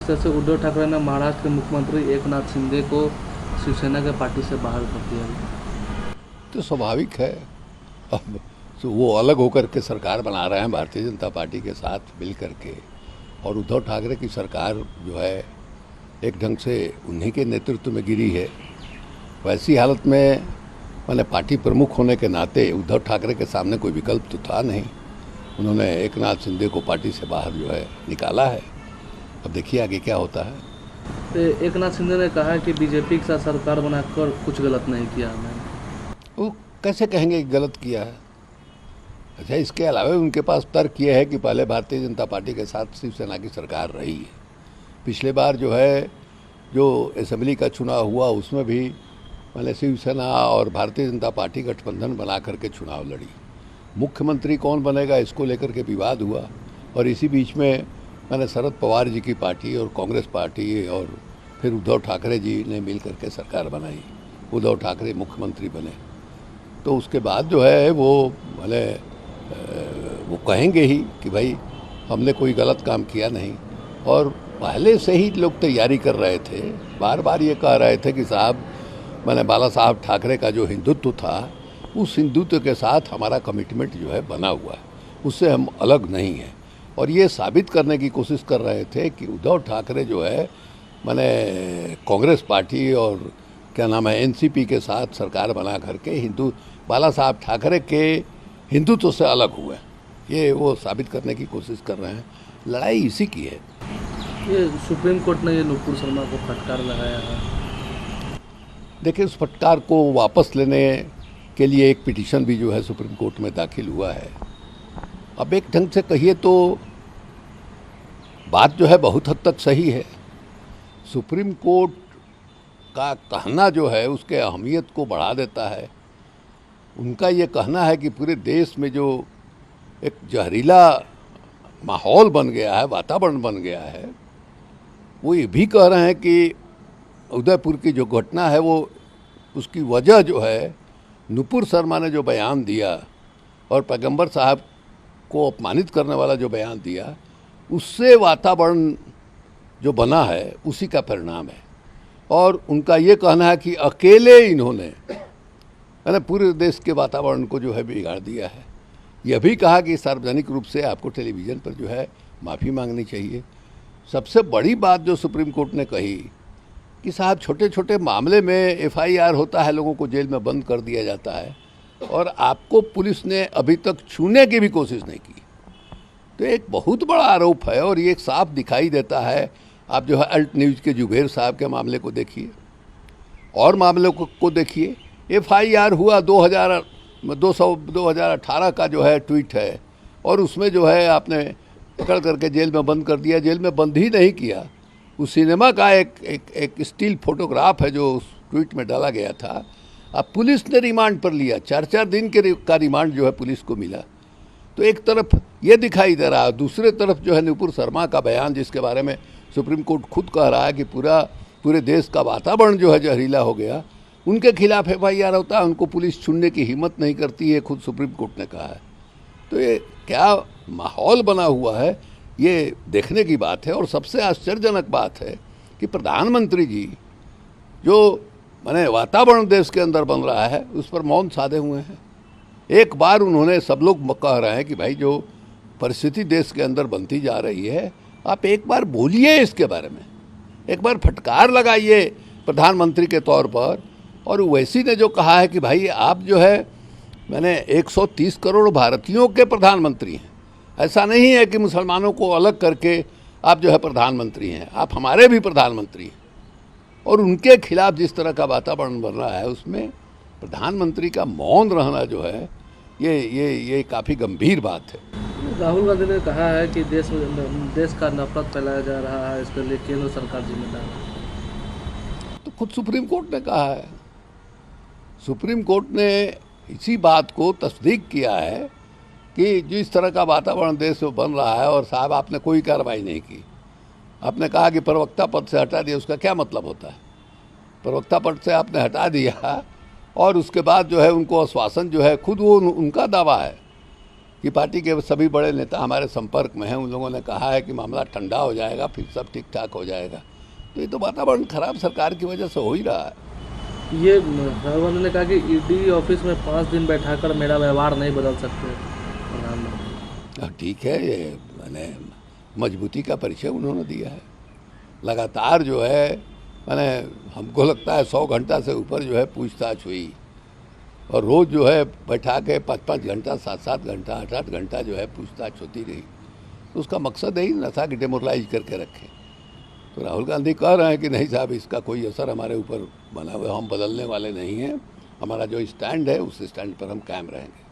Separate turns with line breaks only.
जैसे उद्धव ठाकरे ने महाराष्ट्र के मुख्यमंत्री एकनाथ शिंदे को शिवसेना के पार्टी से बाहर कर दिया।
तो स्वाभाविक है। अब तो वो अलग होकर के सरकार बना रहे हैं भारतीय जनता पार्टी के साथ मिल करके, और उद्धव ठाकरे की सरकार जो है एक ढंग से उन्हीं के नेतृत्व में गिरी है। वैसी हालत में मैंने पार्टी प्रमुख होने के नाते उद्धव ठाकरे के सामने कोई विकल्प तो था नहीं। उन्होंने एकनाथ शिंदे को पार्टी से बाहर जो है निकाला है। अब देखिए आगे क्या होता है।
तो एकनाथ शिंदे ने कहा है कि बीजेपी के साथ सरकार बनाकर कुछ गलत नहीं किया हमने।
वो कैसे कहेंगे कि गलत किया है? अच्छा, इसके अलावा उनके पास तर्क ये है कि पहले भारतीय जनता पार्टी के साथ शिवसेना की सरकार रही है। पिछले बार जो असेंबली का चुनाव हुआ उसमें भी मैंने शिवसेना और भारतीय जनता पार्टी गठबंधन बना करके चुनाव लड़ी। मुख्यमंत्री कौन बनेगा इसको लेकर के विवाद हुआ, और इसी बीच में मैंने शरद पवार जी की पार्टी और कांग्रेस पार्टी और फिर उद्धव ठाकरे जी ने मिल करके सरकार बनाई। उद्धव ठाकरे मुख्यमंत्री बने। तो उसके बाद जो है वो कहेंगे ही कि भाई हमने कोई गलत काम किया नहीं। और पहले से ही लोग तैयारी कर रहे थे, बार बार ये कह रहे थे कि साहब बाला साहब ठाकरे का जो हिंदुत्व था उस हिंदुत्व के साथ हमारा कमिटमेंट जो है बना हुआ है, उससे हम अलग नहीं हैं। और ये साबित करने की कोशिश कर रहे थे कि उद्धव ठाकरे जो है कांग्रेस पार्टी और क्या नाम है एनसीपी के साथ सरकार बना करके बाला साहब ठाकरे के हिंदुत्व से अलग हुए। ये वो साबित करने की कोशिश कर रहे हैं। लड़ाई इसी की है।
ये सुप्रीम कोर्ट ने ये नुपुर शर्मा को फटकार लगाया है।
देखिए, उस फटकार को वापस लेने के लिए एक पिटीशन भी जो है सुप्रीम कोर्ट में दाखिल हुआ है। अब एक ढंग से कहिए तो बात जो है बहुत हद तक सही है। सुप्रीम कोर्ट का कहना जो है उसके अहमियत को बढ़ा देता है। उनका ये कहना है कि पूरे देश में जो एक जहरीला माहौल बन गया है, वातावरण बन गया है, वो ये भी कह रहे हैं कि उदयपुर की जो घटना है वो उसकी वजह जो है नुपुर शर्मा ने जो बयान दिया और पैगंबर साहब को अपमानित करने वाला जो बयान दिया, उससे वातावरण जो बना है उसी का परिणाम है। और उनका ये कहना है कि अकेले इन्होंने पूरे देश के वातावरण को जो है बिगाड़ दिया है। यह भी कहा कि सार्वजनिक रूप से आपको टेलीविज़न पर जो है माफ़ी मांगनी चाहिए। सबसे बड़ी बात जो सुप्रीम कोर्ट ने कही कि साहब छोटे छोटे मामले में एफआईआर होता है, लोगों को जेल में बंद कर दिया जाता है, और आपको पुलिस ने अभी तक छूने की भी कोशिश नहीं की। तो एक बहुत बड़ा आरोप है, और ये एक साफ दिखाई देता है। आप जो है अल्ट न्यूज़ के जुबेर साहब के मामले को देखिए और मामलों को देखिए। एफआईआर हुआ 2018 का जो है ट्वीट है, और उसमें जो है आपने पकड़ करके जेल में बंद कर दिया। जेल में बंद ही नहीं किया, उस सिनेमा का एक स्टिल फोटोग्राफ है जो उस ट्वीट में डाला गया था। अब पुलिस ने रिमांड पर लिया, 4-4 दिन का रिमांड जो है पुलिस को मिला। तो एक तरफ ये दिखाई दे रहा है, दूसरे तरफ जो है नुपुर शर्मा का बयान, जिसके बारे में सुप्रीम कोर्ट खुद कह रहा है कि पूरे देश का वातावरण जो है जहरीला हो गया, उनके खिलाफ एफआईआर होता है, उनको पुलिस छूने की हिम्मत नहीं करती है, खुद सुप्रीम कोर्ट ने कहा है। तो ये क्या माहौल बना हुआ है, ये देखने की बात है। और सबसे आश्चर्यजनक बात है कि प्रधानमंत्री जी जो वातावरण देश के अंदर बन रहा है उस पर मौन साधे हुए हैं। एक बार उन्होंने, सब लोग कह रहे हैं कि भाई जो परिस्थिति देश के अंदर बनती जा रही है, आप एक बार बोलिए इसके बारे में, एक बार फटकार लगाइए प्रधानमंत्री के तौर पर। और वैसी ने जो कहा है कि भाई आप जो है 130 करोड़ भारतीयों के प्रधानमंत्री हैं, ऐसा नहीं है कि मुसलमानों को अलग करके आप जो है प्रधानमंत्री हैं, आप हमारे भी प्रधानमंत्री हैं। और उनके खिलाफ जिस तरह का वातावरण बन रहा है उसमें प्रधानमंत्री का मौन रहना जो है ये काफ़ी गंभीर बात है।
राहुल गांधी ने कहा है कि देश का नफरत फैलाया जा रहा है, इसके लिए केंद्र सरकार जिम्मेदार है।
तो खुद सुप्रीम कोर्ट ने कहा है। सुप्रीम कोर्ट ने इसी बात को तस्दीक किया है कि जिस तरह का वातावरण देश में बन रहा है, और साहब आपने कोई कार्रवाई नहीं की। आपने कहा कि प्रवक्ता पद से हटा दिया, उसका क्या मतलब होता है? प्रवक्ता पद से आपने हटा दिया और उसके बाद जो है उनको आश्वासन जो है, खुद वो उनका दावा है कि पार्टी के सभी बड़े नेता हमारे संपर्क में हैं, उन लोगों ने कहा है कि मामला ठंडा हो जाएगा, फिर सब ठीक ठाक हो जाएगा। तो ये तो वातावरण खराब सरकार की वजह से हो ही रहा है।
ये उन्होंने कहा कि ईडी ऑफिस में 5 दिन बैठाकर मेरा व्यवहार नहीं बदल सकते प्रधानमंत्री।
ठीक है, ये मैंने मजबूती का परिचय उन्होंने दिया है। लगातार जो है मैंने हमको लगता है 100 घंटा से ऊपर जो है पूछताछ हुई, और रोज़ जो है बैठा के 5-5 घंटा 7-7 घंटा 8-8 घंटा जो है पूछताछ होती रही। तो उसका मकसद यही न था कि डेमोरलाइज करके रखें। तो राहुल गांधी कह रहे हैं कि नहीं साहब, इसका कोई असर हमारे ऊपर बना हुआ, हम बदलने वाले नहीं हैं, हमारा जो स्टैंड है उस स्टैंड पर हम कायम रहेंगे।